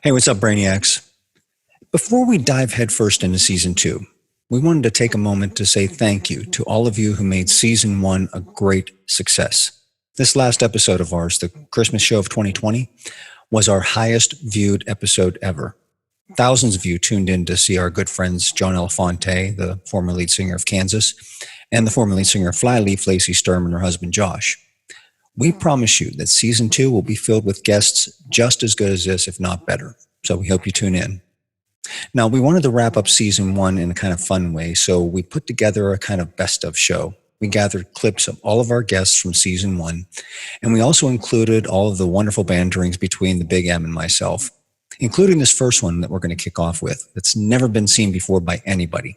Hey, what's up, Brainiacs? Before we dive headfirst into season 2, we wanted to take a moment to say thank you to all of you who made season 1 a great success. This last episode of ours, the Christmas show of 2020, was our highest viewed episode ever. Thousands of you tuned in to see our good friends John Elefante, the former lead singer of Kansas, and the former lead singer of Flyleaf, Lacey, Sturm, and her husband Josh. We promise you that season 2 will be filled with guests just as good as this, if not better. So we hope you tune in. Now, we wanted to wrap up season 1 in a kind of fun way, so we put together a kind of best of show. We gathered clips of all of our guests from season 1, and we also included all of the wonderful banterings between the Big M and myself, including this first one that we're going to kick off with that's never been seen before by anybody.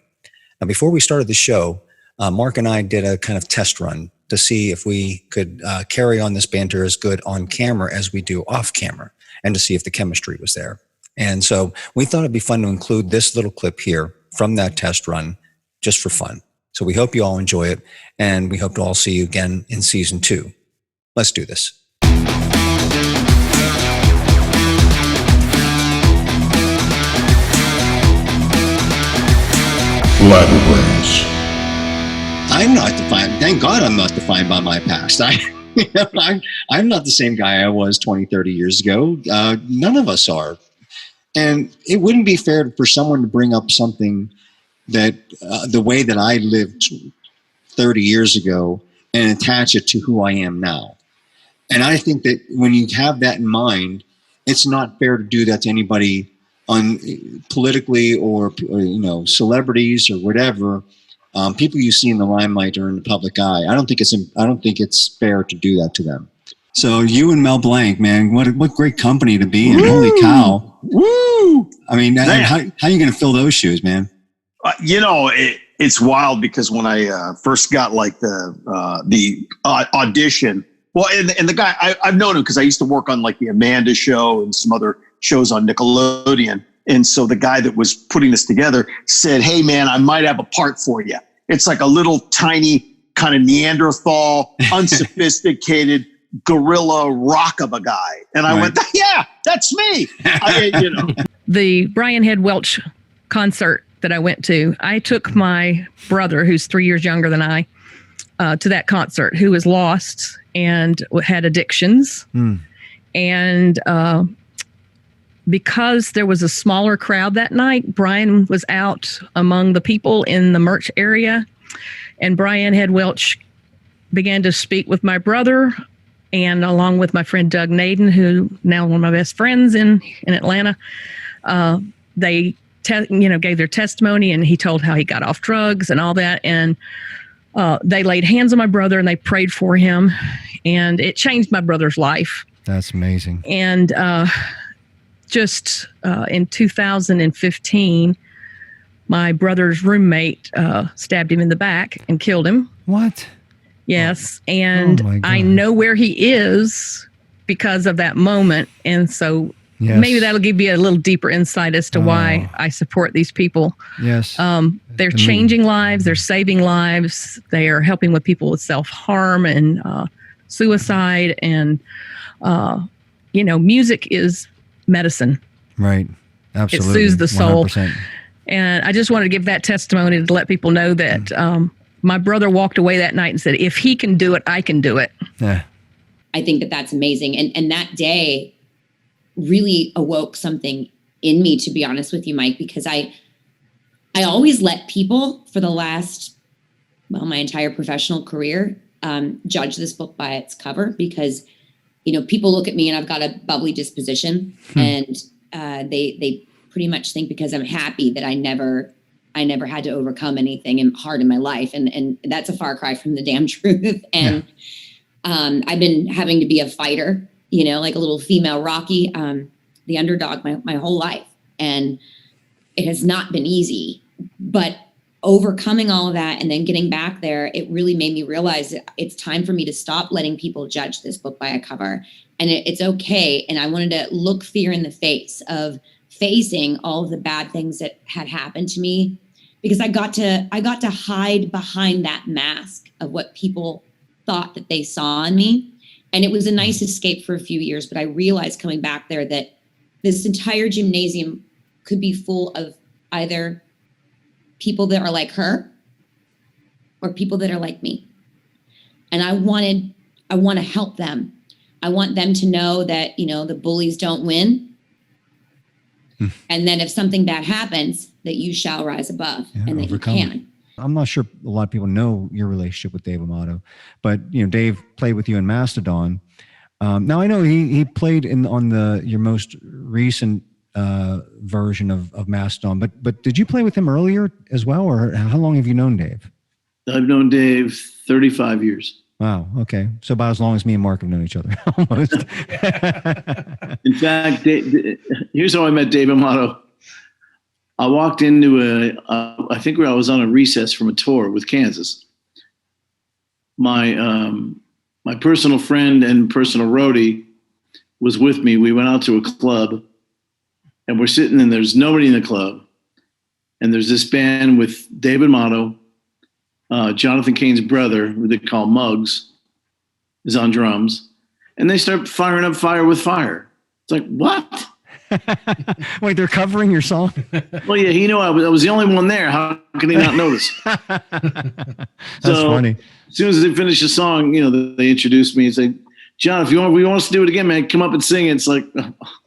Now, before we started the show, Mark and I did a kind of test run to see if we could carry on this banter as good on camera as we do off camera, and to see if the chemistry was there. And so we thought it'd be fun to include this little clip here from that test run just for fun. So we hope you all enjoy it, and we hope to all see you again in season 2. Let's do this. Blabber Brains. I'm not defined. Thank God I'm not defined by my past. I'm not the same guy I was 20, 30 years ago. None of us are. And it wouldn't be fair for someone to bring up something that the way that I lived 30 years ago and attach it to who I am now. And I think that when you have that in mind, it's not fair to do that to anybody politically or celebrities or whatever. People you see in the limelight or in the public eye. I don't think it's fair to do that to them. So you and Mel Blanc, man, what great company to be in. Woo! Holy cow. Woo! I mean, how are you going to fill those shoes, man? It's wild because when I first got like the audition, well, and the guy, I've known him because I used to work on like the Amanda Show and some other shows on Nickelodeon. And so the guy that was putting this together said, "Hey, man, I might have a part for you. It's like a little tiny kind of Neanderthal, unsophisticated gorilla rock of a guy." And I went, "Yeah, that's me." The Brian Head Welch concert that I went to, I took my brother, who's 3 years younger than I, to that concert, who was lost and had addictions. And because there was a smaller crowd that night, Brian was out among the people in the merch area, and Brian Head Welch began to speak with my brother, and along with my friend Doug Naden, who now one of my best friends in Atlanta. They gave their testimony, and he told how he got off drugs and all that, and they laid hands on my brother and they prayed for him, and it changed my brother's life. That's amazing. And just in 2015, my brother's roommate stabbed him in the back and killed him. What? Yes. And I know where he is because of that moment. And so maybe that'll give you a little deeper insight as to why I support these people. Yes. They're changing lives. They're saving lives. They are helping with people with self-harm and suicide. And, music is medicine. Right. Absolutely. It soothes the soul. 100%. And I just wanted to give that testimony to let people know that my brother walked away that night and said, if he can do it, I can do it. Yeah. I think that that's amazing. And that day really awoke something in me, to be honest with you, Mike, because I always let people for the last, my entire professional career, judge this book by its cover because, people look at me and I've got a bubbly disposition and they pretty much think because I'm happy that I never had to overcome anything hard in my life. And that's a far cry from the damn truth. And I've been having to be a fighter, like a little female Rocky, the underdog my whole life. And it has not been easy, but overcoming all of that and then getting back there, it really made me realize that it's time for me to stop letting people judge this book by a cover. And it's okay. And I wanted to look fear in the face of facing all of the bad things that had happened to me, because I got to hide behind that mask of what people thought that they saw in me. And it was a nice escape for a few years, but I realized coming back there that this entire gymnasium could be full of either people that are like her or people that are like me. And I want to help them. I want them to know that, the bullies don't win. And then if something bad happens, that you shall rise above and that overcome. you can. I'm not sure a lot of people know your relationship with Dave Amato, but Dave played with you in Mastodon. Now I know he played on your most recent version of Mastodon, but did you play with him earlier as well, or how long have you known Dave? I've known Dave 35 years. Wow. Okay. So about as long as me and Mark have known each other, almost. In fact, here's how I met Dave Amato. I walked into I think I was on a recess from a tour with Kansas. My personal friend and personal roadie was with me. We went out to a club, and we're sitting, and there's nobody in the club. And there's this band with David Amato, Jonathan Cain's brother, who they call Muggs, is on drums. And they start firing up Fire with Fire. It's like, what? Wait, they're covering your song? Well, yeah, I was the only one there. How can he not notice? That's funny. As soon as they finish the song, they introduced me and say, John, if you want us to do it again, man, come up and sing. It's like,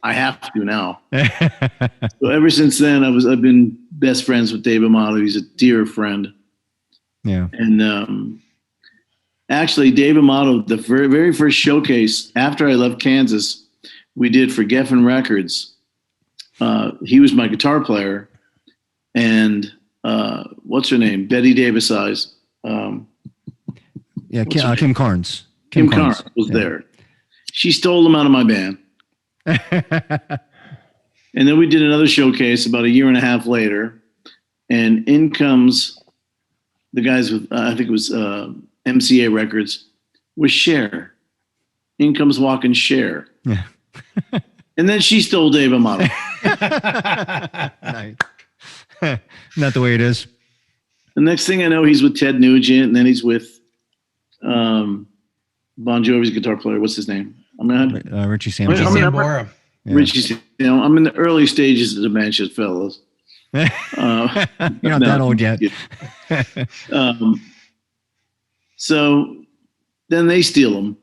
I have to now. So ever since then, I've been best friends with Dave Amato. He's a dear friend. Yeah. And actually, Dave Amato, the very, very first showcase after I left Kansas, we did for Geffen Records. He was my guitar player, and what's her name? Betty Davis Eyes. Kim Carnes. Kim Carnes was there. She stole them out of my band. And then we did another showcase about a year and a half later, and in comes the guys with, I think it was MCA Records, with Cher. In comes walking Cher. Yeah. And then she stole Dave Amato. Nice. Not the way it is. The next thing I know, he's with Ted Nugent, and then he's with Bon Jovi's guitar player. What's his name? Richie Sambora. Richie Sambora. Richie, I'm in the early stages of dementia, fellas. You're not that old yet. So then they steal him,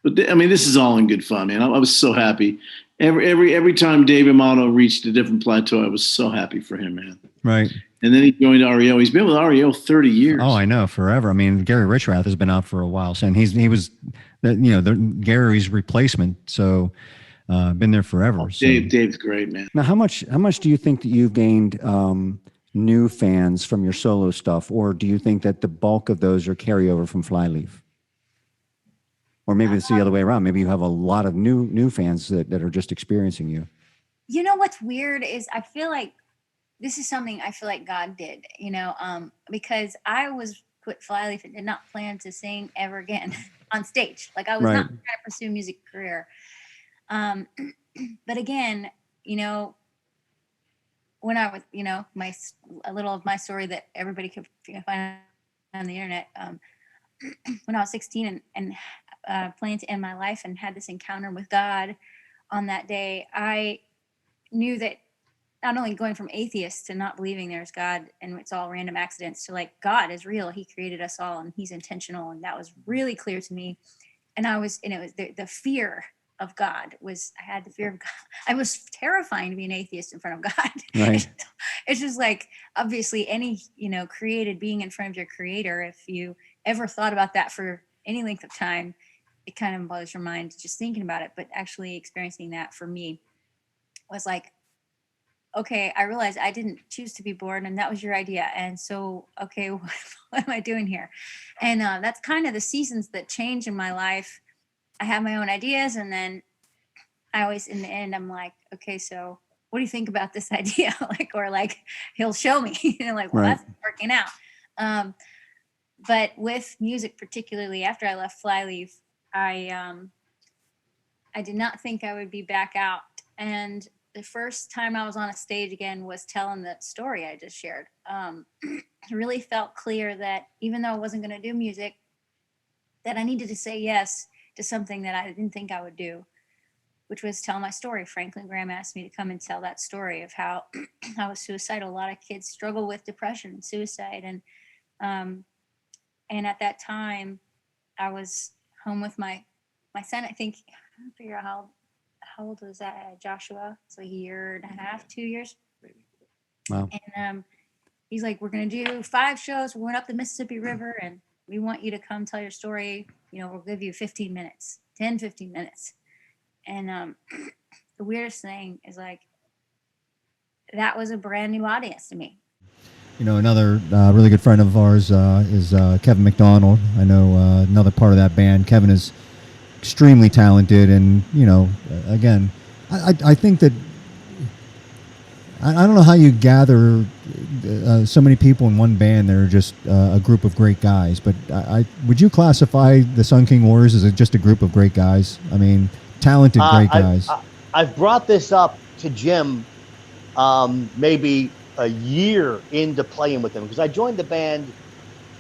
but this is all in good fun, man. I was so happy. Every time Dave Amato reached a different plateau, I was so happy for him, man. Right. And then he joined REO. He's been with REO 30 years. Oh, I know, forever. Gary Richrath has been out for a while, and he was, Gary's replacement. So, been there forever. Oh, so. Dave's great, man. Now, how much do you think that you've gained new fans from your solo stuff, or do you think that the bulk of those are carryover from Flyleaf? Or maybe it's the other way around. Maybe you have a lot of new fans that are just experiencing you. You know what's weird is I feel like this is something I feel like God did, because I was put Flyleaf and did not plan to sing ever again on stage. Like I was not trying to pursue a music career. But again, when I was, a little of my story that everybody could find on the internet, when I was 16 and planned to end my life and had this encounter with God on that day, I knew that not only going from atheist to not believing there's God and it's all random accidents to like God is real. He created us all and he's intentional. And that was really clear to me. And it was the fear of God I had the fear of God. I was terrifying to be an atheist in front of God. Right. It's just like, obviously any, created being in front of your creator, if you ever thought about that for any length of time, it kind of boggles your mind just thinking about it. But actually experiencing that for me was like, okay, I realized I didn't choose to be born and that was your idea. And so, okay, what am I doing here? And that's kind of the seasons that change in my life. I have my own ideas. And then I always, in the end, I'm like, okay, so what do you think about this idea? or he'll show me, well, that's working out. But with music, particularly after I left Flyleaf, I did not think I would be back out. And the first time I was on a stage again was telling that story I just shared. It really felt clear that even though I wasn't going to do music, that I needed to say yes to something that I didn't think I would do. which was tell my story. Franklin Graham asked me to come and tell that story of how I was suicidal. A lot of kids struggle with depression and suicide. And at that time, I was home with my son. I think, I don't figure out how old was that, Joshua? It's like a year and a half, 2 years. Wow. And he's like, we're going to do 5 shows. We're going up the Mississippi River, and we want you to come tell your story. You know, we'll give you 15 minutes, 10, 15 minutes. And the weirdest thing is, like, that was a brand new audience to me. You know, another really good friend of ours is Kevin Mcdonald. I know another part of that band. Kevin is extremely talented, and, you know, again, I think that I don't know how you gather so many people in one band that are just a group of great guys, but would you classify the Sun King Warriors as just a group of great guys? I mean, talented, great guys. I've brought this up to Jim maybe a year into playing with him, because I joined the band,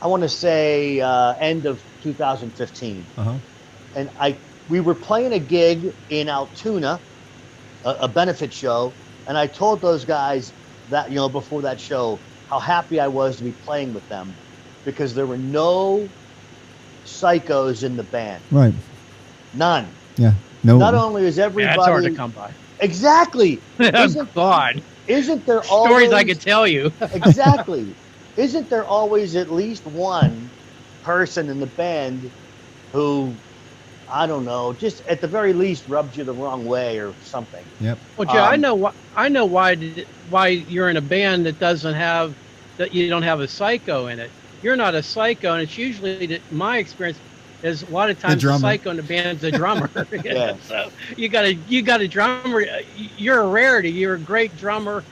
I want to say end of 2015. And we were playing a gig in Altoona, a benefit show, and I told those guys that, you know, before that show, how happy I was to be playing with them, because there were no psychos in the band. Right. None. Yeah. No. Not only is everybody... That's hard to come by. Exactly. Oh, God. Isn't there always... Stories I could tell you. Exactly. Isn't there always at least one person in the band who, I don't know, just at the very least rubs you the wrong way or something? Yep. Well, Joe, I know why you're in a band that you don't have a psycho in it. You're not a psycho, and it's usually, my experience is, a lot of times the psycho in the band's a drummer. Yeah. So you got a drummer. You're a rarity. You're a great drummer,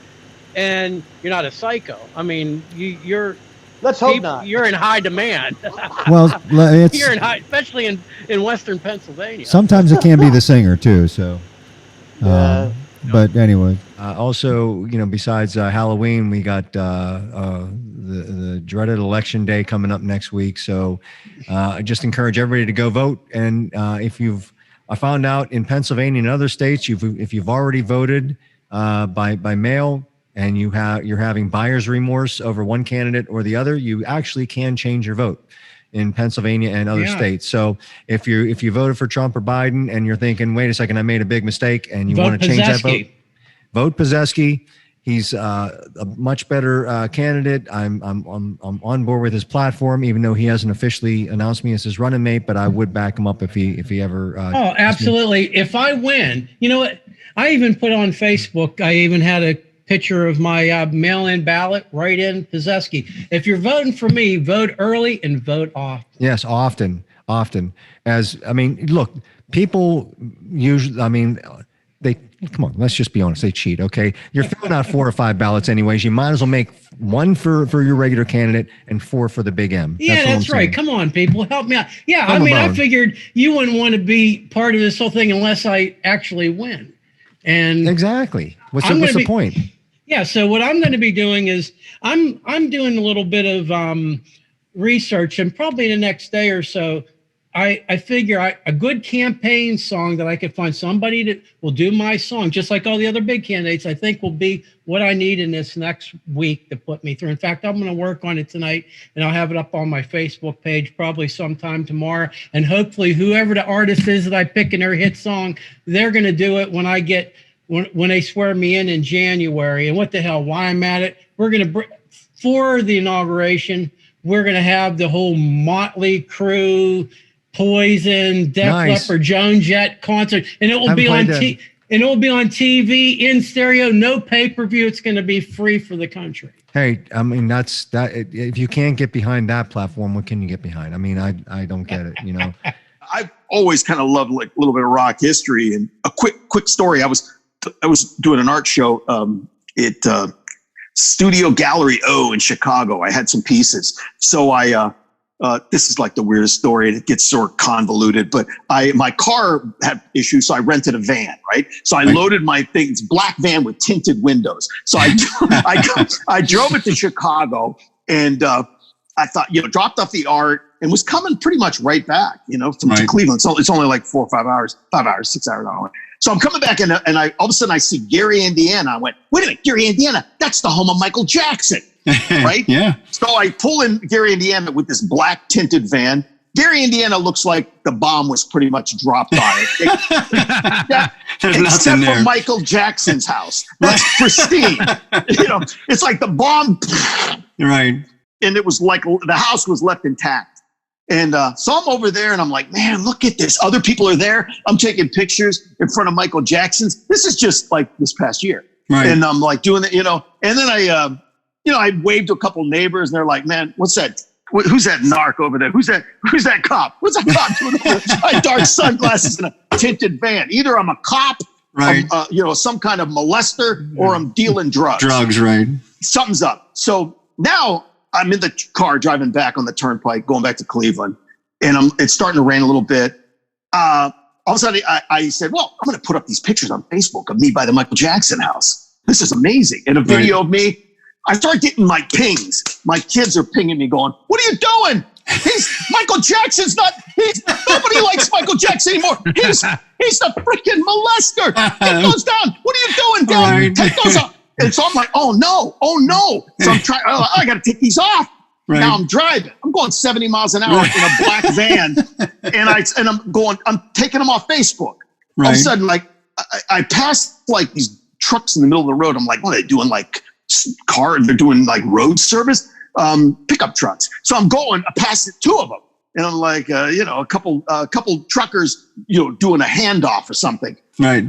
and you're not a psycho. I mean, you're. Let's hope not. You're in high demand. Well, it's, you're in high, especially in Western Pennsylvania. Sometimes it can be the singer too. So, but anyway, also, you know, besides Halloween, we got the dreaded election day coming up next week. So, I just encourage everybody to go vote. And I found out in Pennsylvania and other states, if you've already voted by mail, and you're having buyer's remorse over one candidate or the other, you actually can change your vote in Pennsylvania and other states. So if you voted for Trump or Biden and you're thinking, wait a second, I made a big mistake, and you want to change that vote, vote Pazesky. He's a much better candidate. I'm on board with his platform, even though he hasn't officially announced me as his running mate. But I would back him up if he ever. Oh, absolutely! If I win, you know what? I even put on Facebook. I even had a picture of my mail-in ballot right in Pazesky. If you're voting for me, vote early and vote often. Yes, often. Look, people usually, come on, let's just be honest, they cheat, okay? You're filling out 4 or 5 ballots anyways. You might as well make 1 for your regular candidate and 4 for the big M. Yeah, that's right. Come on, people, help me out. Yeah, I figured you wouldn't want to be part of this whole thing unless I actually win. And exactly. What's the point? Yeah, so what I'm going to be doing is I'm doing a little bit of research, and probably the next day or so, I figure a good campaign song that I could find somebody that will do my song, just like all the other big candidates, I think will be what I need in this next week to put me through. In fact, I'm going to work on it tonight, and I'll have it up on my Facebook page probably sometime tomorrow. And hopefully whoever the artist is that I pick in their hit song, they're going to do it when they swear me in January. And what the hell, why I'm at it, we're going to, for the inauguration, we're going to have the whole Motley Crue, Poison, Def Leppard, Joan Jett concert, and it will be on TV, in stereo, no pay-per-view. It's going to be free for the country. Hey, I mean, that's that. If you can't get behind that platform, what can you get behind? I mean, I don't get it, you know. I've always kind of loved like a little bit of rock history. And a quick story. I was doing an art show at Studio Gallery O in Chicago. I had some pieces. So this is like the weirdest story, and it gets sort of convoluted, but my car had issues, so I rented a van, right? So I loaded my things, black van with tinted windows. So I drove it to Chicago, and I thought, dropped off the art, and was coming pretty much right back, to Cleveland. So it's only like 4 or 5 hours, 5 hours, 6 hours. So I'm coming back and I all of a sudden I see Gary, Indiana. I went, wait a minute, Gary, Indiana, that's the home of Michael Jackson, right? Yeah. So I pull in Gary, Indiana with this black tinted van. Gary, Indiana looks like the bomb was pretty much dropped on it. Except for Michael Jackson's house. That's pristine. It's like the bomb. Right. And it was like the house was left intact. And so I'm over there and I'm like, man, look at this. Other people are there. I'm taking pictures in front of Michael Jackson's. This is just like this past year. Right. And I'm like doing it, and then I waved to a couple neighbors and they're like, man, what's that? Who's that narc over there? Who's that cop? What's that cop doing over there? I had dark sunglasses in a tinted van. Either I'm a cop, right? Some kind of molester, or I'm dealing drugs. Drugs, right? Something's up. So now I'm in the car driving back on the turnpike, going back to Cleveland, and it's starting to rain a little bit. All of a sudden, I said, well, I'm going to put up these pictures on Facebook of me by the Michael Jackson house. This is amazing. And a video of me. I start getting my pings. My kids are pinging me going, what are you doing? Michael Jackson's nobody likes Michael Jackson anymore. He's the freaking molester. Take those down. What are you doing, Dad? Right. Take those off. And so I'm like, oh no. So I'm trying, I got to take these off. Right. Now I'm driving. I'm going 70 miles an hour in a black van. And I'm taking them off Facebook. Right. All of a sudden, like I passed like these trucks in the middle of the road. I'm like, what are they doing? Like, they're doing like road service, pickup trucks. So I'm going past 2 of them, and I'm like, a couple truckers, doing a handoff or something. Right.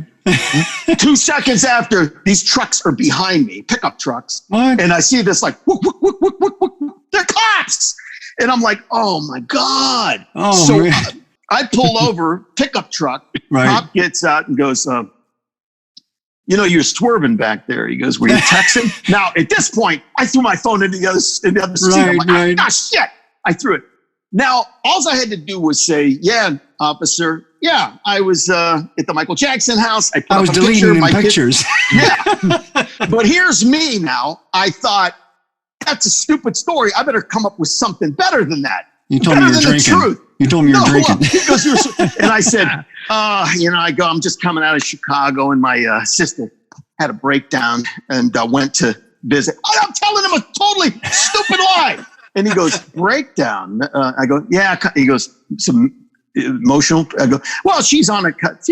2 seconds after, these trucks are behind me, pickup trucks, what? And I see this like, whoop, whoop, whoop, whoop, whoop, whoop. They're cops, and I'm like, oh my god. Oh, so I pull over, pickup truck. Right. Cop gets out and goes, you're swerving back there. He goes, were you texting? Now, at this point, I threw my phone in the other seat. I'm like, shit. I threw it. Now, all I had to do was say, yeah, officer. Yeah, I was at the Michael Jackson house. I was deleting pictures. Yeah. But here's me now. I thought, that's a stupid story. I better come up with something better than that. You told me you were drinking. You told me you were drinking. And I said, I'm just coming out of Chicago, and my sister had a breakdown and went to visit. I'm telling him a totally stupid lie. And he goes, breakdown? I go, yeah. He goes, some emotional. I go, well, she's on a cut.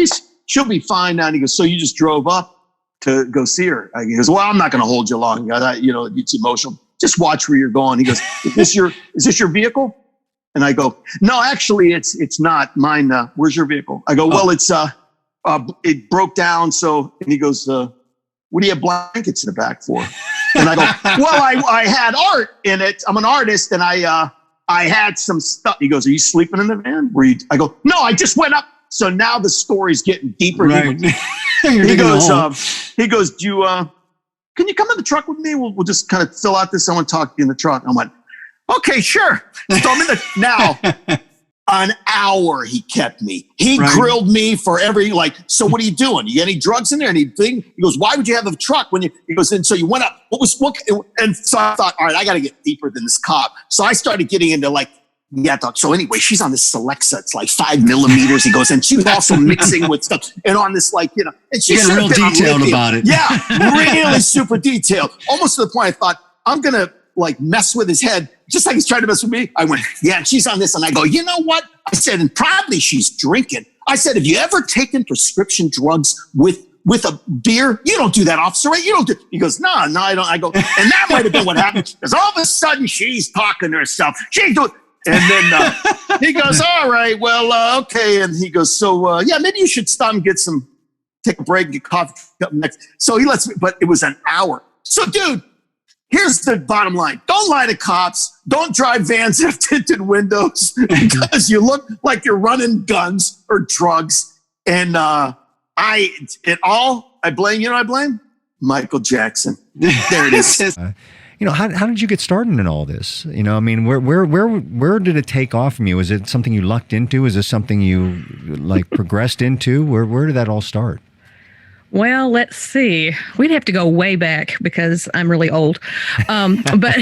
She'll be fine now. And he goes, so you just drove up to go see her? He goes, well, I'm not going to hold you long. It's emotional. Just watch where you're going. He goes, is this your vehicle? And I go, no, actually, it's not mine. Where's your vehicle? I go, well, it broke down. So, and he goes, what do you have blankets in the back for? And I go, well, I had art in it. I'm an artist, and I had some stuff. He goes, are you sleeping in the van? I go, no, I just went up. So now the story's getting deeper. Right. He goes, do you, can you come in the truck with me? We'll just kind of fill out this. I want to talk to you in the truck. I went, okay, sure. So I'm in now. An hour he kept me. He grilled me for so what are you doing? You got any drugs in there? Anything? He goes, why would you have a truck he goes, and so you went up. And so I thought, all right, I got to get deeper than this cop. So I started getting into so anyway, she's on this Alexa. It's like 5 millimeters. He goes, and she was also mixing with stuff and on this and she's real detailed about it. Yeah, really super detailed. Almost to the point I thought, I'm going to mess with his head, just like he's trying to mess with me. I went, yeah, and she's on this. And I go, you know what? I said, and probably she's drinking. I said, have you ever taken prescription drugs with a beer? You don't do that, officer, right? You don't do. He goes, no, I don't. I go, and that might have been what happened. Because all of a sudden she's talking to herself. She's doing, and then he goes, all right, well, okay. And he goes, so yeah, maybe you should stop and take a break and get coffee next. So he lets me, but it was an hour. So dude, here's the bottom line. Don't lie to cops. Don't drive vans that have tinted windows because you look like you're running guns or drugs. And I blame Michael Jackson. There it is. How did you get started in all this? I mean, where did it take off from you? Was it something you lucked into? Is this something you progressed into? Where did that all start? Well, let's see. We'd have to go way back because I'm really old. But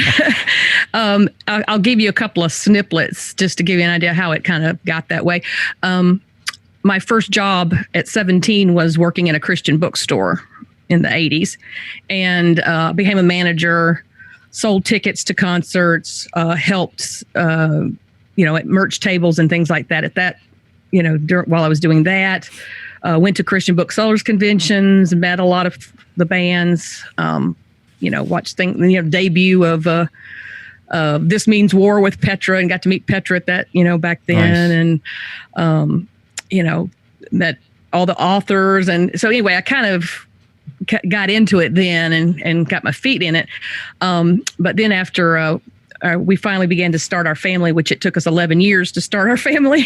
I'll give you a couple of snippets just to give you an idea how it kind of got that way. My first job at 17 was working in a Christian bookstore in the 80s, and became a manager, sold tickets to concerts, helped, at merch tables and things like that. At that, while I was doing that, went to Christian booksellers conventions, met a lot of the bands, watched things, debut of This Means War with Petra, and got to meet Petra at that, back then. Nice. And, met all the authors. And so anyway, I kind of got into it then and got my feet in it. But then after we finally began to start our family, which it took us 11 years to start our family,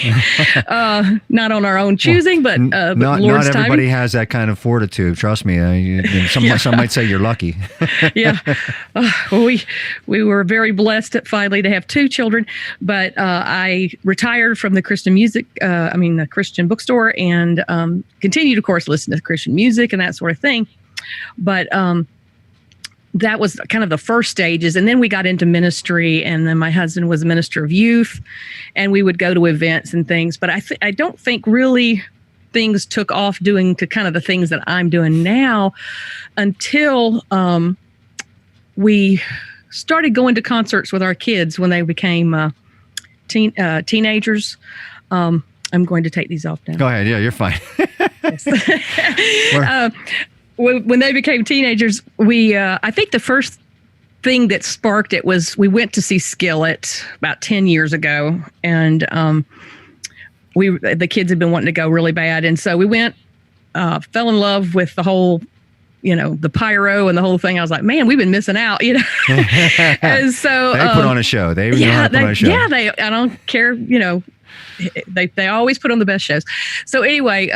not on our own choosing, but not Lord's everybody timing. has that kind of fortitude. Trust me. Some might say you're lucky. Yeah. We were very blessed finally to have 2 children, but I retired from the Christian the Christian bookstore, and continued, of course, listen to Christian music and that sort of thing. But that was kind of the first stages. And then we got into ministry, and then my husband was a minister of youth, and we would go to events and things. But I don't think really things took off doing to kind of the things that I'm doing now until we started going to concerts with our kids when they became teenagers. I'm going to take these off now. Go ahead. Yeah, you're fine. When they became teenagers, I think the first thing that sparked it was we went to see Skillet about 10 years ago, and the kids had been wanting to go really bad, and so we went, fell in love with the whole, the pyro and the whole thing. I was like, man, we've been missing out, And so they put on a show. They put on a show. Yeah, I don't care, they always put on the best shows. So anyway,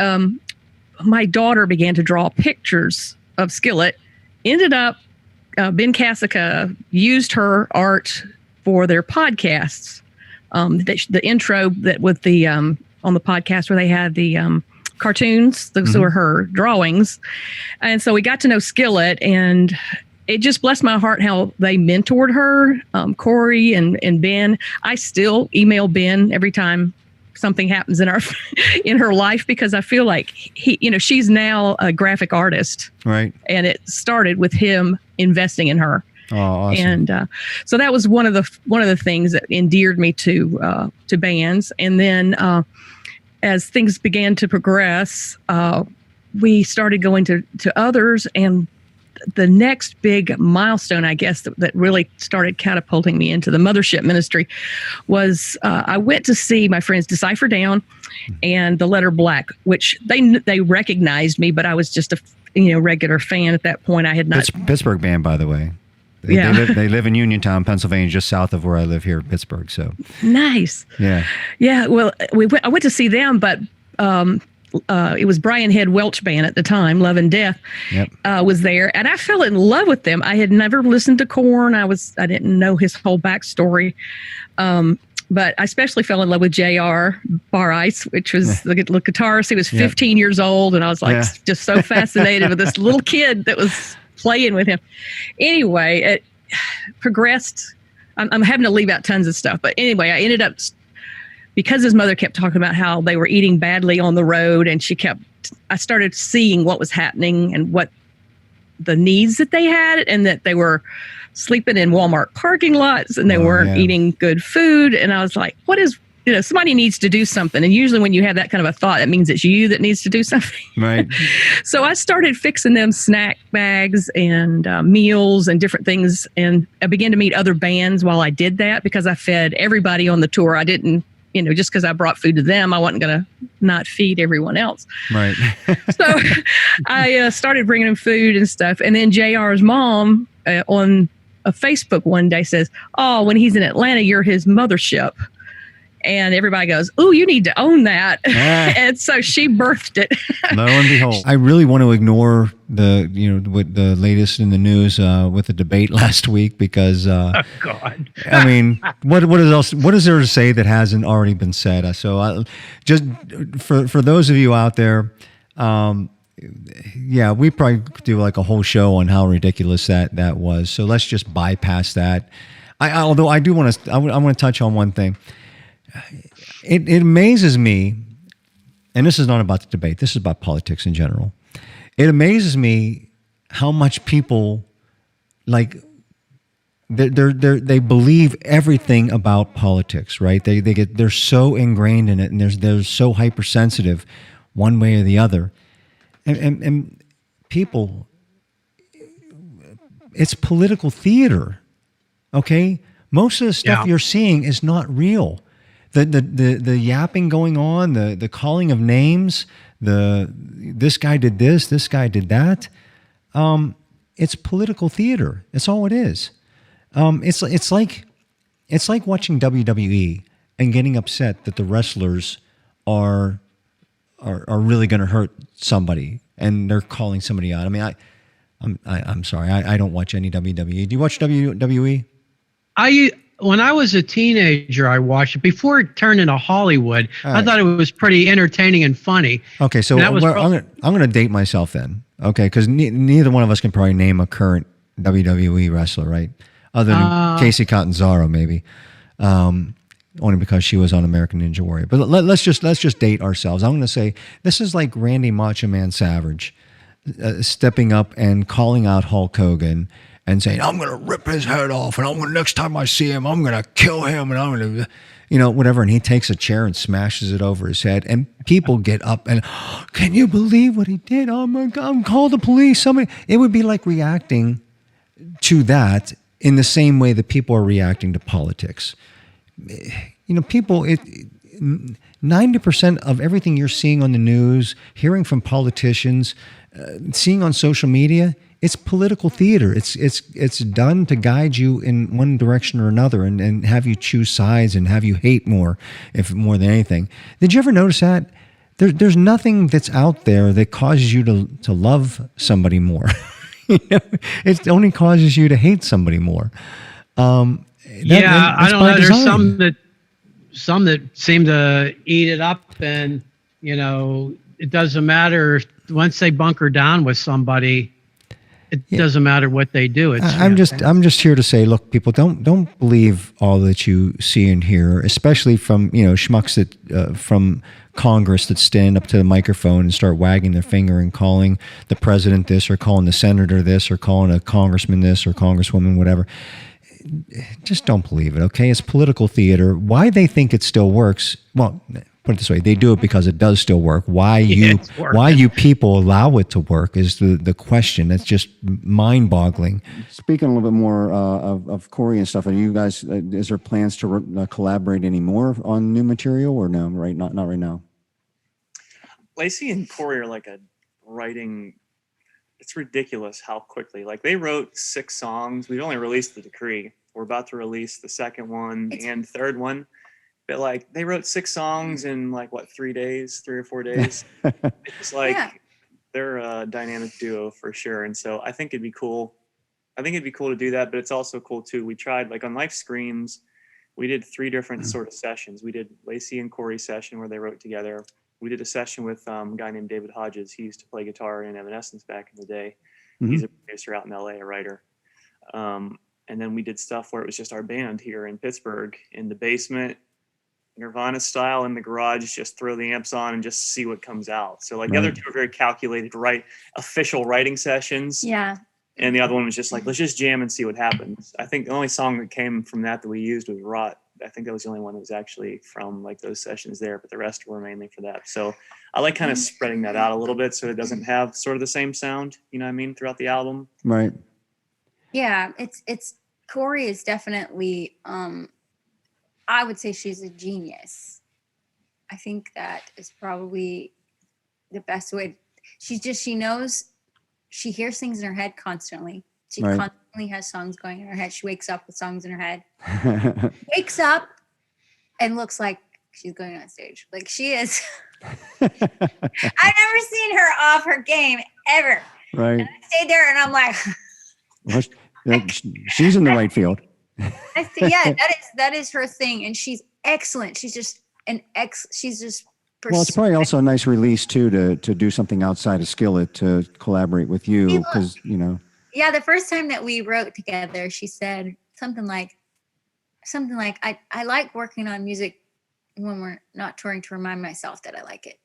my daughter began to draw pictures of Skillet. Ended up, Ben Cassica used her art for their podcasts. The intro that with the on the podcast where they had the cartoons, those were her drawings, and so we got to know Skillet, and it just blessed my heart how they mentored her, Corey and Ben. I still email Ben every time something happens in her life, because I feel like she's now a graphic artist, right? And it started with him investing in her. Oh, awesome. And so that was one of the things that endeared me to bands. And then as things began to progress, we started going to others, and the next big milestone, I guess, that really started catapulting me into the Mothership ministry was I went to see my friends Decipher Down and The Letter Black, which they recognized me, but I was just a regular fan at that point. I had not. It's Pittsburgh band, by the way. They live in Uniontown, Pennsylvania, just south of where I live here in Pittsburgh. So nice. Yeah. Well, I went to see them, but it was Brian Head Welch band at the time, Love and Death, was there, and I fell in love with them. I had never listened to Korn. I didn't know his whole backstory, but I especially fell in love with J.R. Bar Ice, which was the guitarist. He was 15 years old, and I was like just so fascinated with this little kid that was playing with him. Anyway, it progressed. I'm having to leave out tons of stuff, but anyway, I ended up, because his mother kept talking about how they were eating badly on the road, and I started seeing what was happening and what the needs that they had, and that they were sleeping in Walmart parking lots, and they weren't eating good food. And I was like, somebody needs to do something. And usually when you have that kind of a thought, that means it's you that needs to do something. Right. So I started fixing them snack bags and meals and different things. And I began to meet other bands while I did that, because I fed everybody on the tour. I didn't, just because I brought food to them, I wasn't going to not feed everyone else. Right. So I started bringing them food and stuff. And then JR's mom on a Facebook one day says, "Oh, when he's in Atlanta, you're his Mothership." And everybody goes, "Oh, you need to own that." And so she birthed it. Lo and behold. I really want to ignore the latest in the news with the debate last week, because oh God. I mean, what is there to say that hasn't already been said? So just for those of you out there, yeah, we probably could do like a whole show on how ridiculous that was. So let's just bypass that. Although I do want to, I want to touch on one thing. It amazes me, and this is not about the debate. This is about politics in general. It amazes me how much people like they believe everything about politics, right? They're so ingrained in it, and they're so hypersensitive, one way or the other. And people, it's political theater. Okay, most of the stuff you're seeing is not real. The yapping going on, the calling of names, this guy did this guy did that. It's political theater. That's all it is. It's like watching WWE and getting upset that the wrestlers are really going to hurt somebody and they're calling somebody out. I mean, I'm sorry, I don't watch any WWE. Do you watch WWE? When I was a teenager, I watched it before it turned into Hollywood. All right. I thought it was pretty entertaining and funny. Okay, so I'm going to date myself then. Okay, because neither one of us can probably name a current WWE wrestler, right? Other than Casey Catanzaro, maybe, only because she was on American Ninja Warrior. But let's just date ourselves. I'm going to say this is like Randy Macho Man Savage stepping up and calling out Hulk Hogan and saying, I'm going to rip his head off, and next time I see him, I'm going to kill him, and I'm going to, whatever. And he takes a chair and smashes it over his head, and people get up and, can you believe what he did? Oh my God, call the police. It would be like reacting to that in the same way that people are reacting to politics. People, 90% of everything you're seeing on the news, hearing from politicians, seeing on social media, it's political theater. It's done to guide you in one direction or another and have you choose sides and have you hate more than anything. Did you ever notice that? There's nothing that's out there that causes you to love somebody more. It only causes you to hate somebody more. I don't know. Design. There's some that seem to eat it up, and it doesn't matter once they bunker down with somebody. It doesn't matter what they do. I'm just here to say, look, people, don't believe all that you see and hear, especially from schmucks that from Congress that stand up to the microphone and start wagging their finger and calling the president this, or calling the senator this, or calling a congressman this, or congresswoman whatever. Just don't believe it. Okay, it's political theater. Why they think it still works? Well, put it this way, they do it because it does still work. Why you people allow it to work is the question. That's just mind-boggling. Speaking a little bit more of Corey and stuff, are you guys, is there plans to collaborate any more on new material, or no? Right, not right now. Lacey and Corey are like a writing. It's ridiculous how quickly. Like, they wrote 6 songs. We've only released the decree. We're about to release the second one and third one. But like, they wrote 6 songs in like 3 or 4 days. It's like they're a dynamic duo for sure. And so I think it'd be cool. I think it'd be cool to do that, but it's also cool too. We tried, like on Life Screams, we did 3 different sort of sessions. We did Lacey and Corey's session where they wrote together. We did a session with a guy named David Hodges. He used to play guitar in Evanescence back in the day. Mm-hmm. He's a producer out in LA, a writer. And then we did stuff where it was just our band here in Pittsburgh in the basement, Nirvana style, in the garage, just throw the amps on and just see what comes out. So like the other 2 are very calculated, official writing sessions. Yeah. And the other one was just like, let's just jam and see what happens. I think the only song that came from that we used was Rot. I think that was the only one that was actually from like those sessions there, but the rest were mainly for that. So I like kind of spreading that out a little bit so it doesn't have sort of the same sound, you know what I mean, throughout the album. Right. Yeah, it's Corey is definitely I would say she's a genius. I think that is probably the best way. She knows, she hears things in her head constantly. She constantly has songs going in her head. She wakes up with songs in her head. Wakes up and looks like she's going on stage. Like, she is. I've never seen her off her game ever. Right. And I stayed there and I'm like, well, she's in the right field. that is her thing, and she's excellent. She's just she's just Well, it's probably also a nice release too to do something outside of Skillet to collaborate with you because Yeah, the first time that we wrote together, she said something like, I like working on music when we're not touring to remind myself that I like it.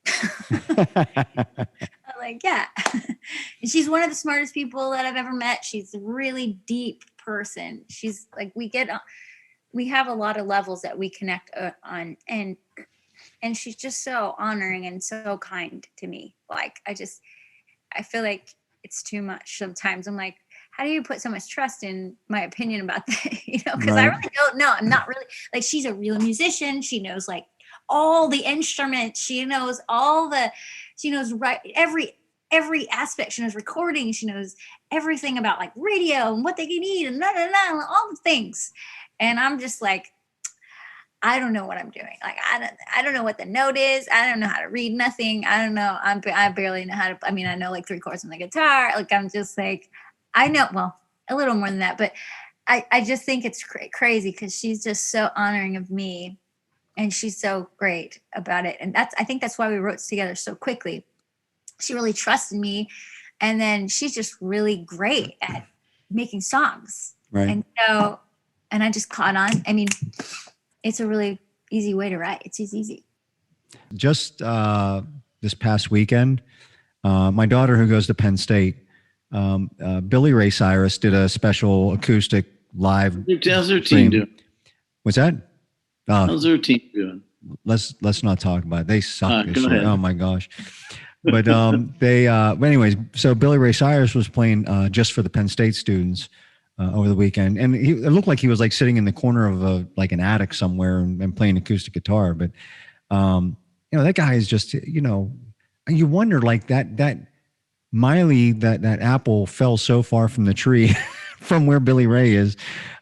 I'm like, yeah. And she's one of the smartest people that I've ever met. She's a really deep person. She's like, we have a lot of levels that we connect on, and she's just so honoring and so kind to me. Like, I feel like it's too much sometimes. I'm like, how do you put so much trust in my opinion about that? Because I really don't know. I'm not really, like, she's a real musician. She knows like all the instruments. She knows right every aspect. She knows recording. She knows everything about like radio and what they can eat and all the things. And I'm just like, I don't know what I'm doing. Like, I don't know what the note is. I don't know how to read nothing. I don't know. I barely know how to, I know like 3 chords on the guitar. Like, I'm just like, I know, well, a little more than that, but I just think it's crazy because she's just so honoring of me and she's so great about it. And I think that's why we wrote together so quickly. She really trusted me. And then she's just really great at making songs. Right. And so, and I just caught on. I mean, it's a really easy way to write. It's easy. Just this past weekend, my daughter who goes to Penn State, Billy Ray Cyrus did a special acoustic live. How's their team doing? What's that? How's their team doing? Let's not talk about it. They suck. Go ahead. Oh my gosh. But but anyways, so Billy Ray Cyrus was playing just for the Penn State students over the weekend, and it looked like he was like sitting in the corner of an attic somewhere and playing acoustic guitar. But that guy is just you wonder like that Miley that apple fell so far from the tree from where Billy Ray is.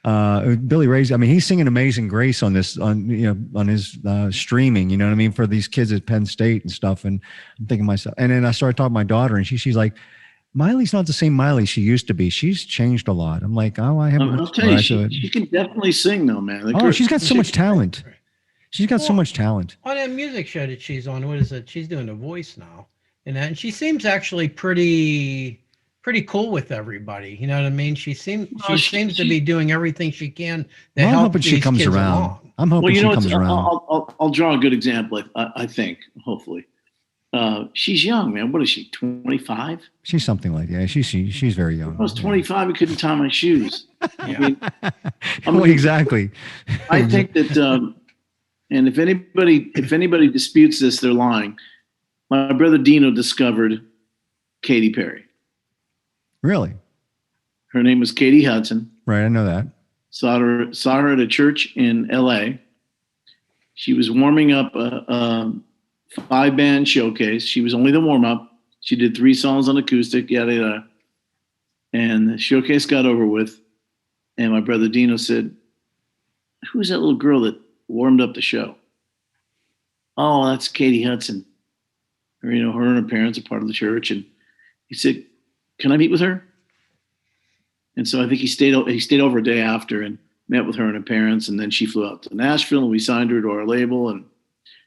Billy Ray's, he's singing Amazing Grace on his streaming, you know what I mean, for these kids at Penn State and stuff. And I'm thinking to myself, and then I started talking to my daughter and she's like, Miley's not the same Miley she used to be. She's changed a lot. I'm like, oh, I haven't. I'll tell you, she can definitely sing though, man. She's got so much talent. She's got so much talent. On that music show that she's on, what is it? She's doing The Voice now. And she seems actually pretty cool with everybody. You know what I mean? She seems to be doing everything she can to help. I'm hoping she comes around. Along. I'm hoping she comes around. I'll draw a good example. I think, hopefully, she's young, man. What is she? 25? She's something like that. She's very young. I was 25. I couldn't tie my shoes. Well, exactly. I think that, and if anybody disputes this, they're lying. My brother Dino discovered Katy Perry. Really? Her name was Katie Hudson. Right, I know that. Saw her at a church in L.A. She was warming up a 5-band showcase. She was only the warm-up. She did 3 songs on acoustic, yada, yada. And the showcase got over with. And my brother Dino said, who's that little girl that warmed up the show? Oh, that's Katie Hudson. Her and her parents are part of the church. And he said, can I meet with her? And so I think he stayed over a day after and met with her and her parents. And then she flew out to Nashville and we signed her to our label and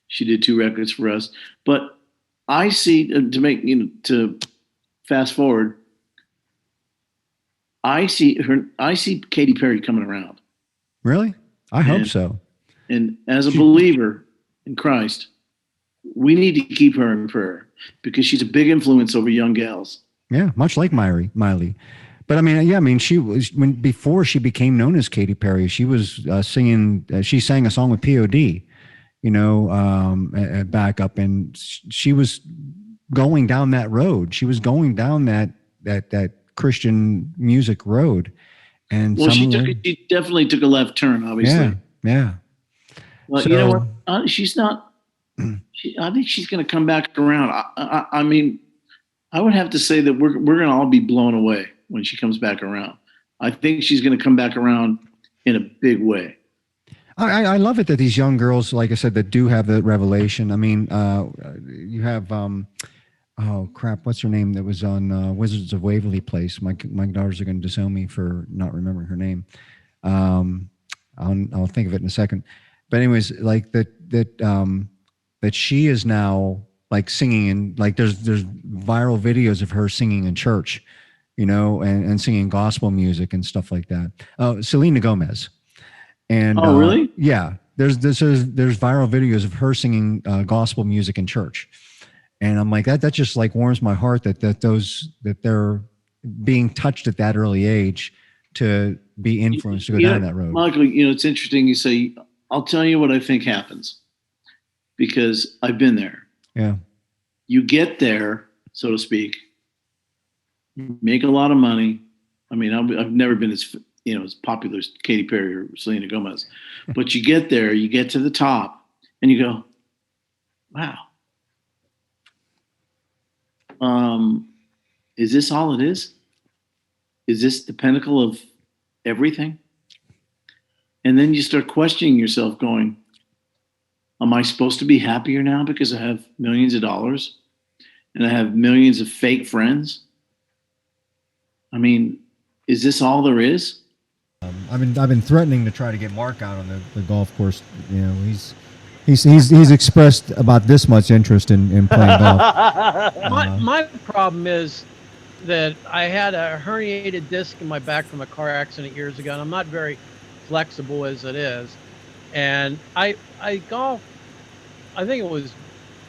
she did 2 records for us. But I see, to fast forward, I see Katy Perry coming around. Really? I hope so. And as a believer in Christ, we need to keep her in prayer because she's a big influence over young gals. Yeah, much like Miley. But she was before she became known as Katy Perry, she was singing. She sang a song with POD, back up, and she was going down that road. She was going down that Christian music road, and she definitely took a left turn. Obviously, yeah. Well, you know what? She's not. I think she's going to come back around. I would have to say that we're going to all be blown away when she comes back around. I think she's going to come back around in a big way. I love it that these young girls, like I said, that do have the revelation. You have, oh crap, what's her name that was on Wizards of Waverly Place? My daughters are going to disown me for not remembering her name. I'll think of it in a second. But anyways, like that that she is now like singing in, like there's viral videos of her singing in church, and singing gospel music and stuff like that. Selena Gomez. And really? Yeah, there's viral videos of her singing gospel music in church. And I'm like, that just like warms my heart that they're being touched at that early age to be influenced to go down that road. Michael, it's interesting you say, I'll tell you what I think happens, because I've been there. Yeah. You get there, so to speak, make a lot of money. I mean, I've never been as popular as Katy Perry or Selena Gomez, but you get there, you get to the top, and you go, wow. Is this all it is? Is this the pinnacle of everything? And then you start questioning yourself going, am I supposed to be happier now because I have millions of dollars and I have millions of fake friends? I mean, is this all there is? I've been threatening to try to get Mark out on the golf course. He's expressed about this much interest in playing golf. My problem is that I had a herniated disc in my back from a car accident years ago, and I'm not very flexible as it is. And I golf, I think it was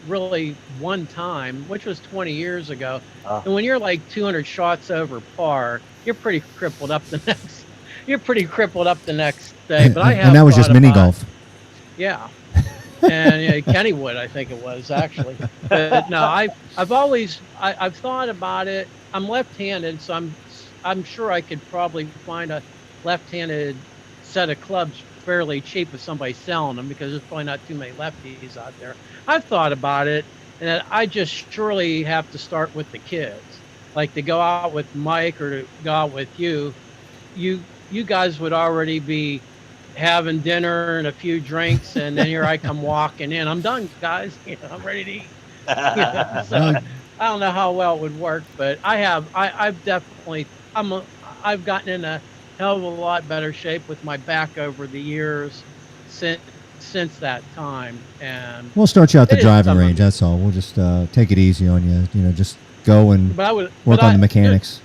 really one time, which was 20 years ago. And when you're like 200 shots over par, you're pretty crippled up the next. You're pretty crippled up the next day. But and that was just mini golf. Yeah. And Kennywood, I think it was actually. But no, I've always I've thought about it. I'm left-handed, so I'm sure I could probably find a left-handed set of clubs fairly cheap if somebody's selling them, because there's probably not too many lefties out there. I've thought about it, and I just surely have to start with the kids, like to go out with Mike or to go out with you. You guys would already be having dinner and a few drinks, and then here I come walking in. I'm done, guys. I'm ready to eat. So I don't know how well it would work, but I've definitely I've gotten in a hell of a lot better shape with my back over the years since that time. And we'll start you out the driving range. That's all. We'll just take it easy on you. Just go and work on the mechanics.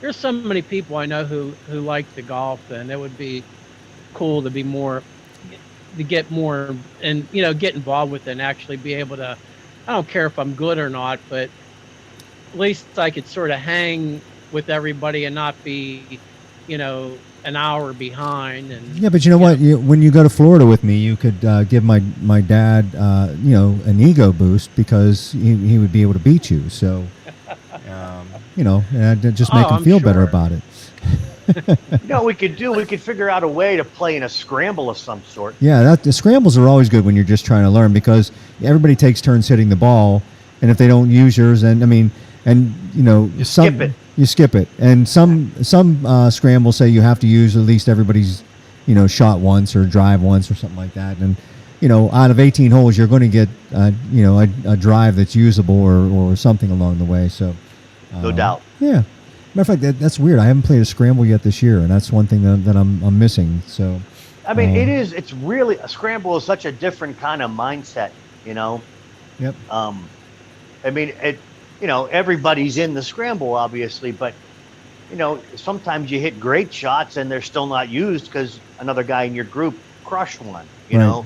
There's so many people I know who like to golf, and it would be cool to get more and get involved with it and actually be able to. I don't care if I'm good or not, but at least I could sort of hang with everybody and not be, an hour behind. And yeah, but you know what? When you go to Florida with me, you could give my dad, an ego boost, because he would be able to beat you. So, and just make him feel better about it. We could figure out a way to play in a scramble of some sort. Yeah, the scrambles are always good when you're just trying to learn, because everybody takes turns hitting the ball, and if they don't use yours, you skip it. You skip it, and some scrambles say you have to use at least everybody's, shot once or drive once or something like that, and out of 18 holes, you're going to get a drive that's usable or something along the way. So, no doubt. Yeah. Matter of fact, that's weird. I haven't played a scramble yet this year, and that's one thing that I'm missing. So, I mean, it's really, a scramble is such a different kind of mindset, Yep. I mean, everybody's in the scramble, obviously, but sometimes you hit great shots and they're still not used because another guy in your group crushed one. And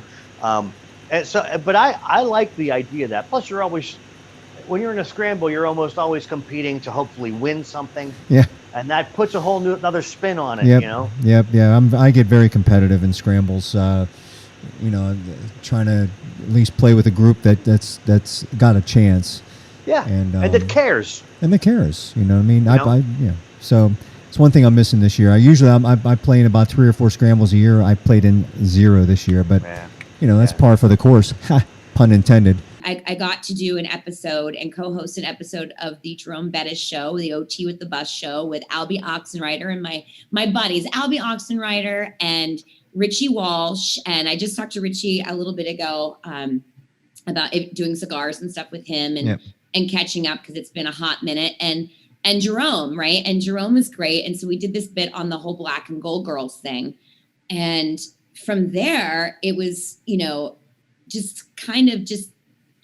so, but I like the idea of that. Plus, you're always, when you're in a scramble, you're almost always competing to hopefully win something. Yeah. And that puts a whole another spin on it, Yep, yeah. I get very competitive in scrambles, trying to at least play with a group that's got a chance. Yeah, and that cares. And that cares, what I mean? I So it's one thing I'm missing this year. I play in about 3 or 4 scrambles a year. I played in 0 this year, but that's par for the course. Pun intended. I got to do an episode and co-host an episode of the Jerome Bettis show, the OT with the Bus show, with Albie Oxenrider and my buddies, Albie Oxenrider and Richie Walsh. And I just talked to Richie a little bit ago about doing cigars and stuff with him and catching up, because it's been a hot minute. And Jerome, right? And Jerome was great. And so we did this bit on the whole Black and Gold Girls thing. And from there, it was, just kind of just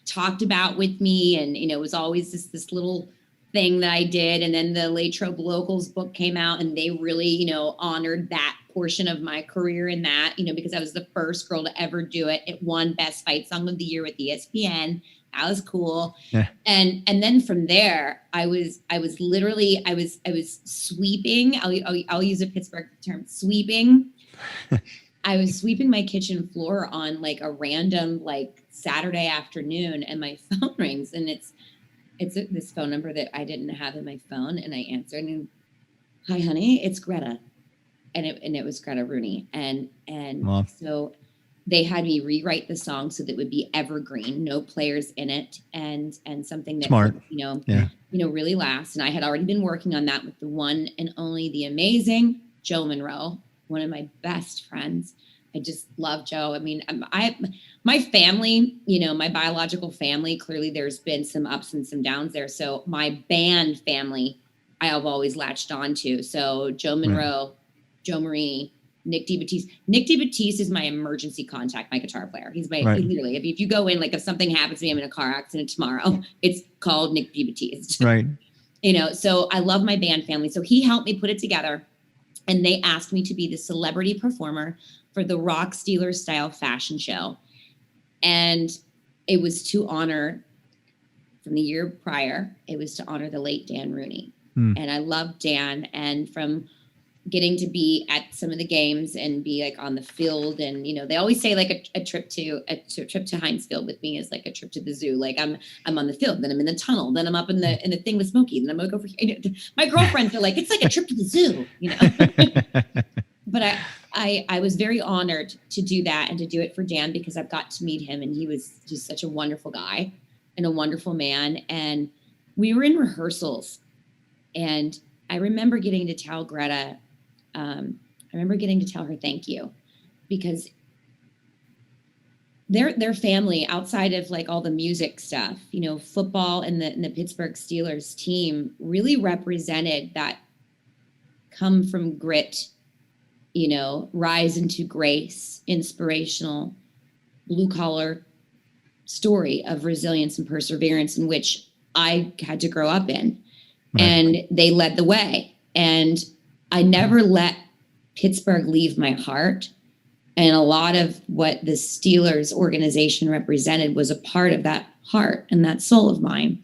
talked about with me. And, you know, it was always this little thing that I did. And then the Latrobe Locals book came out, and they really, you know, honored that portion of my career in that, you know, because I was the first girl to ever do it. It won Best Fight Song of the Year with ESPN. That was cool. Yeah. And then from there, I was sweeping. I'll use a Pittsburgh term, sweeping. I was sweeping my kitchen floor on like a random like Saturday afternoon, and my phone rings, and it's this phone number that I didn't have in my phone, and I answered, and hi honey, it's Greta. And it was Greta Rooney. And wow. So they had me rewrite the song so that it would be evergreen, no players in it, and something that smart, would, really last. And I had already been working on that with the one and only, the amazing Joe Monroe, one of my best friends. I just love Joe. I mean, my family, you know, my biological family, clearly there's been some ups and some downs there. So my band family, I have always latched on to. So Joe Monroe, Joe Marini, Nick DeBattiste. Nick DeBattiste is my emergency contact, my guitar player. He's my, literally, if you go in, like if something happens to me, I'm in a car accident tomorrow, it's called Nick DeBattiste. Right. You know, so I love my band family. So he helped me put it together, and they asked me to be the celebrity performer for the Rock Steelers style fashion show. And it was to honor, from the year prior, it was to honor the late Dan Rooney. And I love Dan, and from getting to be at some of the games and be like on the field, and you know, they always say like a trip to Heinz Field with me is like a trip to the zoo. Like I'm on the field, then I'm in the tunnel, then I'm up in the thing with Smokey, then I'm gonna go for, my girlfriends are like, it's like a trip to the zoo, you know. But I was very honored to do that and to do it for Dan, because I've got to meet him, and he was just such a wonderful guy and a wonderful man. And we were in rehearsals, and I remember getting to tell Greta, her thank you, because their family, outside of like all the music stuff, you know, football and the Pittsburgh Steelers team really represented that come from grit, you know, rise into grace, inspirational, blue collar story of resilience and perseverance, in which I had to grow up in. Right. And they led the way. And I never let Pittsburgh leave my heart. And a lot of what the Steelers organization represented was a part of that heart and that soul of mine.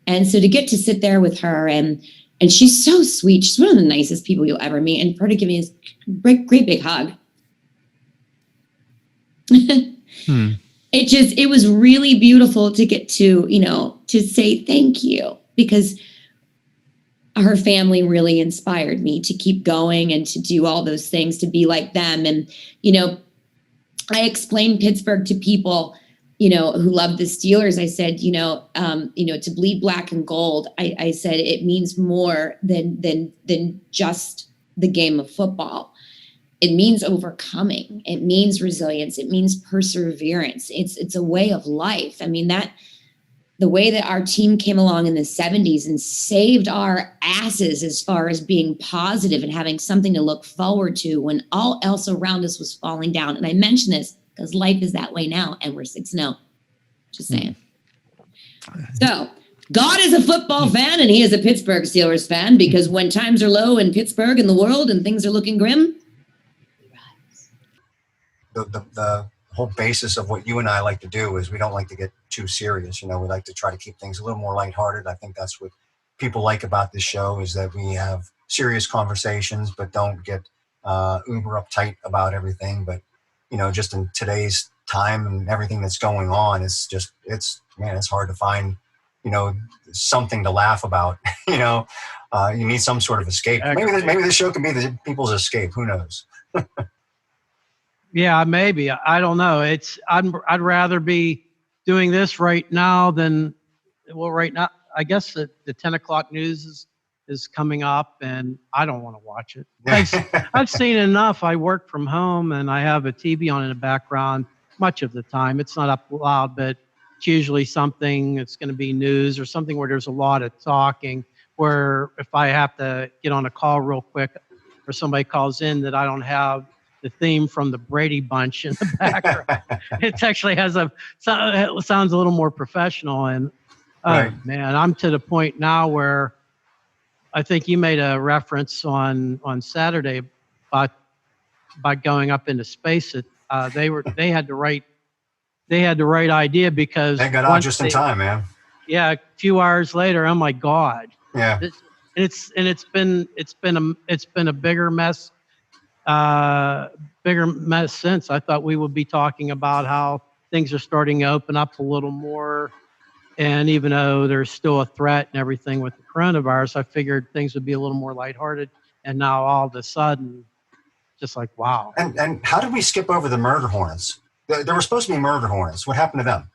And so to get to sit there with her, and she's so sweet. She's one of the nicest people you'll ever meet. And for her to give me this great big hug. It was really beautiful to get to, you know, to say thank you, because her family really inspired me to keep going and to do all those things, to be like them. And, you know, I explained Pittsburgh to people, you know, who love the Steelers. I said, you know, to bleed black and gold, I said, it means more than just the game of football. It means overcoming. It means resilience. It means perseverance. It's a way of life. I mean, the way that our team came along in the 70s and saved our asses as far as being positive and having something to look forward to when all else around us was falling down. And I mention this because life is that way now, and we're 6-0. Just saying. So God is a football fan, and he is a Pittsburgh Steelers fan, because when times are low in Pittsburgh and the world and things are looking grim, he rides. The whole basis of what you and I like to do is we don't like to get too serious. You know, we like to try to keep things a little more lighthearted. I think that's what people like about this show, is that we have serious conversations, but don't get uber uptight about everything. But, you know, just in today's time and everything that's going on, it's hard to find, you know, something to laugh about. You know, you need some sort of escape. Maybe this show can be the people's escape. Who knows? Yeah, maybe. I don't know. I'd rather be doing this right now than, well, right now, I guess the 10 o'clock news is coming up, and I don't want to watch it. I've seen enough. I work from home, and I have a TV on in the background much of the time. It's not up loud, but it's usually something, it's going to be news or something where there's a lot of talking, where if I have to get on a call real quick or somebody calls in that I don't have the theme from the Brady Bunch in the background. It actually has it sounds a little more professional. And Right. man, I'm to the point now where I think you made a reference on Saturday about going up into space. They had the right idea, because They got out just in time, man. Yeah, a few hours later, oh my God. Yeah. It's been a bigger mess since. I thought we would be talking about how things are starting to open up a little more, and even though there's still a threat and everything with the coronavirus, I figured things would be a little more lighthearted. And now all of a sudden, just like, wow. And how did we skip over the murder hornets? There were supposed to be murder hornets. What happened to them?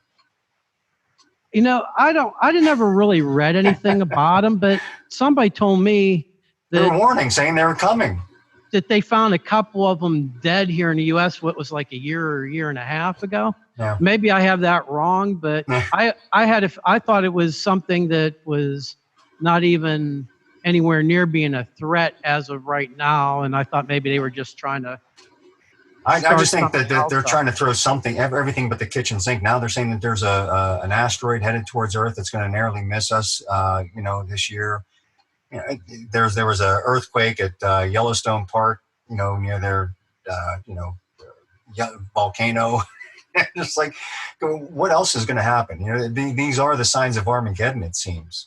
You know, I never really read anything about them, but somebody told me that There were warnings saying they were coming. That they found a couple of them dead here in the U.S. What was like a year and a half ago. Yeah. Maybe I have that wrong, but I thought it was something that was not even anywhere near being a threat as of right now, and I thought maybe they were just trying to. I just think that they're trying to throw everything but the kitchen sink. Now they're saying that there's an asteroid headed towards Earth that's going to narrowly miss us, this year. You know, there was an earthquake at Yellowstone Park, near their, volcano. Just like, what else is going to happen? These are the signs of Armageddon, it seems.